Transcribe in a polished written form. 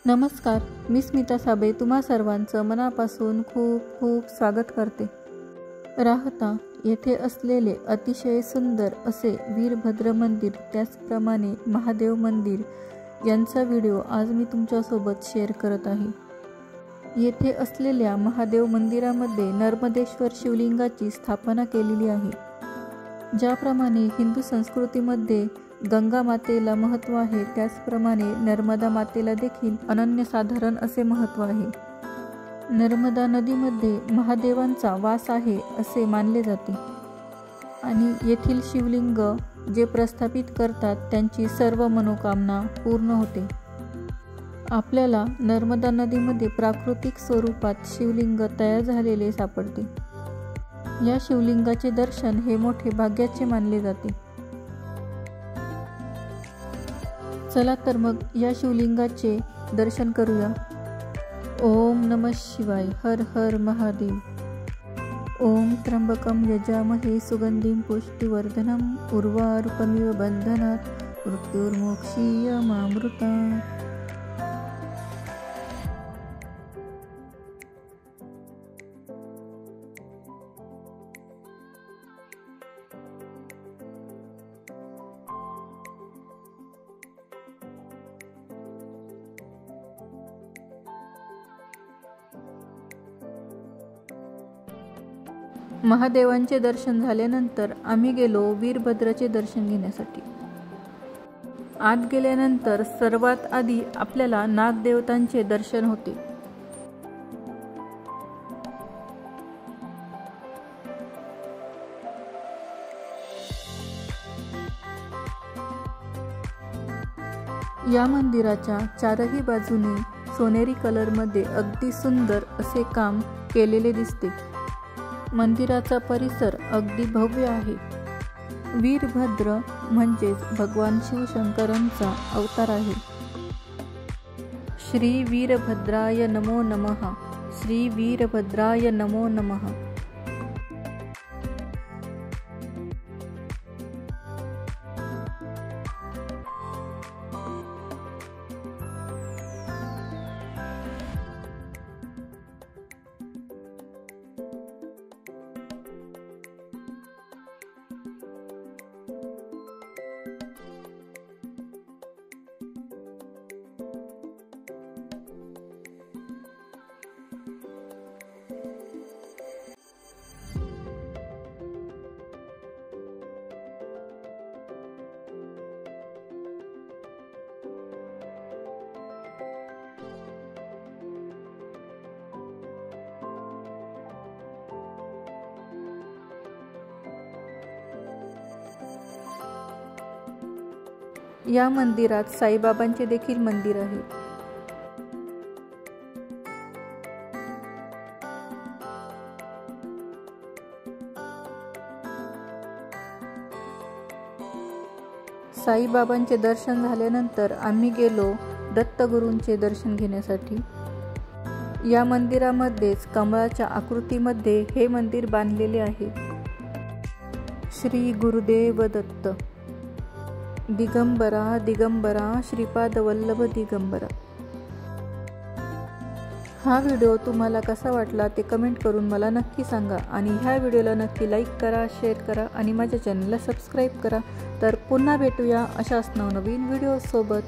नमस्कार, मी स्मिता साबळे तुम्हा सर्वांचं मनापासून खूप खूप स्वागत करते। राहता येथे असलेले अतिशय सुंदर असे वीरभद्र मंदिर, त्याचप्रमाणे महादेव मंदिर यांचा व्हिडिओ आज मी तुमच्यासोबत शेअर करत आहे। येथे असलेल्या महादेव मंदिरामध्ये नर्मदेश्वर शिवलिंगाची स्थापना केलेली आहे। ज्याप्रमाणे हिंदू संस्कृतीमध्ये गंगा मातेला महत्त्व आहे, त्याचप्रमाणे नर्मदा मातेला देखील अनन्यसाधारण असे महत्त्व आहे। नर्मदा नदीमध्ये महादेवांचा वास आहे असे मानले जाते आणि येथील शिवलिंग जे प्रस्थापित करतात त्यांची सर्व मनोकामना पूर्ण होते। आपल्याला नर्मदा नदीमध्ये प्राकृतिक स्वरूपात शिवलिंग तयार झालेले सापडते। या शिवलिंगाचे दर्शन हे मोठे भाग्याचे मानले जाते। चला तर मग या शिवलिंगाचे दर्शन करूया। ओम नमः शिवाय, हर हर महादेव। ओम त्र्यंबकं यजामहे सुगंधिं पुष्टिवर्धनम् उर्वारुकमिव बन्धनात् मृत्युर्मोक्षीयमामृतात्। महादेवांचे दर्शन झाल्यानंतर आम्ही गेलो वीरभद्राचे दर्शन घेण्यासाठी। आत गेल्यानंतर सर्वात आधी आपल्याला नागदेवतांचे दर्शन होते। या मंदिराच्या चारही बाजूने सोनेरी कलरमध्ये अगदी सुंदर असे काम केलेले दिसते। मंदिराचा परिसर अगदी भव्य आहे। वीरभद्र म्हणजेच भगवान शिवशंकरांचा अवतार आहे। श्री वीरभद्राय नमो नमः, श्री वीरभद्राय नमो नमः। या मंदिरात साईबाबांचे देखील मंदिर आहे। साईबाबांचे दर्शन झाल्यानंतर आम्ही गेलो दत्तगुरूंचे दर्शन घेण्यासाठी। या मंदिरामध्येच कमळाच्या आकृतीमध्ये हे मंदिर बांधलेले आहे। श्री गुरुदेव दत्त दिगंबरा दिगंबरा श्रीपाद वल्लभ दिगंबरा। हा व्हिडिओ तुम्हाला कसा वाटला ते कमेंट करून मला नक्की सांगा आणि ह्या व्हिडिओला नक्की लाईक करा, शेअर करा आणि माझ्या चॅनलला सबस्क्राईब करा। तर पुन्हा भेटूया अशाच नवनवीन व्हिडिओसोबत।